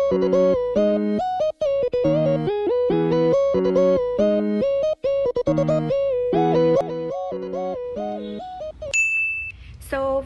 So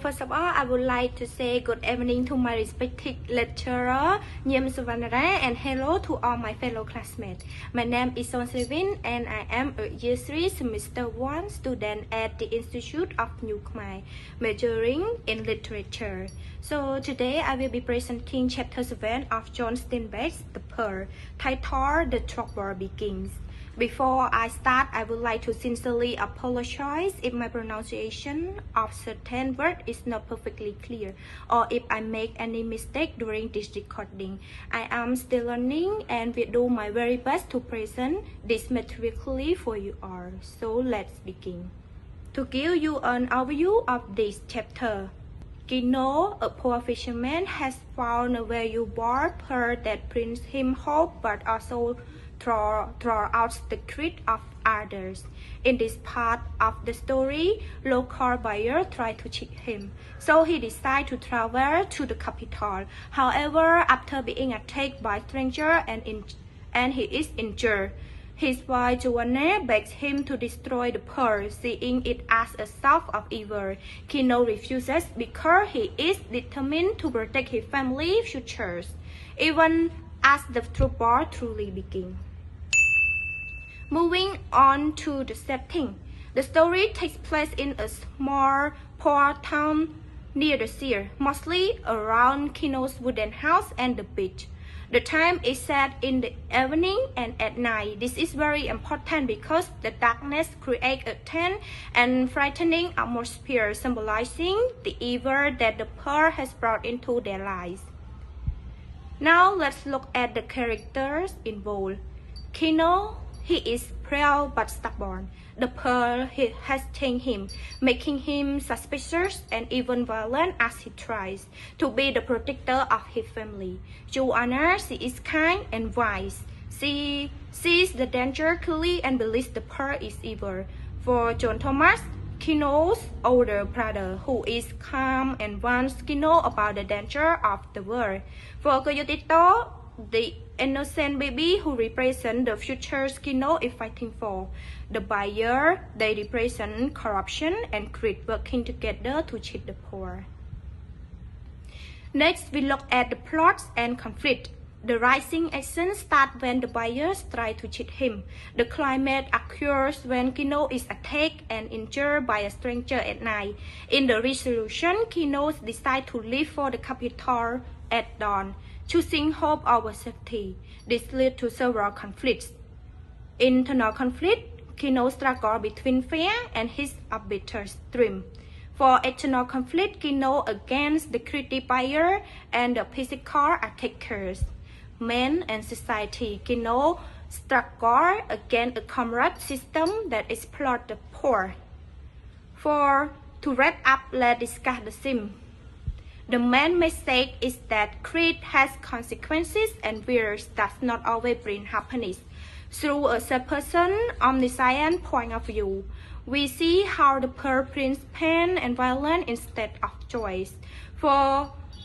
first of all, I would like to say good evening to my respected lecturer, Nyem Suvanara, and hello to all my fellow classmates. My name is Son Sevin, and I am a Year 3 Semester 1 student at the Institute of New Khmer, majoring in literature. So today I will be presenting chapter 7 of John Steinbeck's The Pearl, titled The Trouble Begins. Before I start, I would like to sincerely apologize if my pronunciation of certain words is not perfectly clear or if I make any mistake during this recording. I am still learning and will do my very best to present this material clearly for you all. So let's begin. To give you an overview of this chapter, Kino, a poor fisherman, has found a valuable pearl that brings him hope but also draw out the greed of others. In this part of the story, local buyer tried to cheat him, so he decided to travel to the capital. However, after being attacked by strangers and he is injured, his wife Joanna begs him to destroy the pearl, seeing it as a source of evil. Kino refuses because he is determined to protect his family's futures, even as the trouble truly begins. Moving on to the setting, the story takes place in a small poor town near the sea, mostly around Kino's wooden house and the beach. The time is set in the evening and at night. This is very important because the darkness creates a tense and frightening atmosphere, symbolizing the evil that the pearl has brought into their lives. Now let's look at the characters involved. Kino, he is proud but stubborn. The pearl has changed him, making him suspicious and even violent as he tries to be the protector of his family. Joanna, she is kind and wise. She sees the danger clearly and believes the pearl is evil. For John Thomas, Kino's older brother, who is calm and warns Kino about the danger of the world. For Coyotito, the innocent baby who represents the future Kino is fighting for. The buyer, they represent corruption and greed working together to cheat the poor. Next, we look at the plots and conflict. The rising action starts when the buyers try to cheat him. The climax occurs when Kino is attacked and injured by a stranger at night. In the resolution, Kino decides to leave for the capital at dawn, choosing hope over safety. This leads to several conflicts. Internal conflict, Kino struggles between fear and his arbiter's dream. For external conflict, Kino against the greedy buyer and the physical attackers. Men and society, Kino struggles against a corrupt system that exploits the poor. To wrap up, let's discuss the theme. The main message is that greed has consequences and violence does not always bring happiness. Through a third-person, omniscient point of view, we see how the pearl brings pain and violence instead of joy.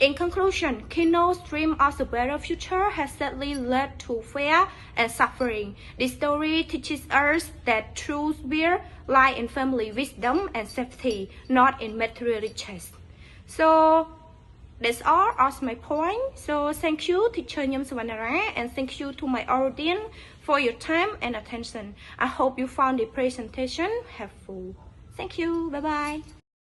In conclusion, Kino's dream of a better future has sadly led to fear and suffering. This story teaches us that true wealth lies in family wisdom and safety, not in material riches. So that's all of my point. So thank you, teacher Nyem Suvanara, and thank you to my audience for your time and attention. I hope you found the presentation helpful. Thank you. Bye-bye.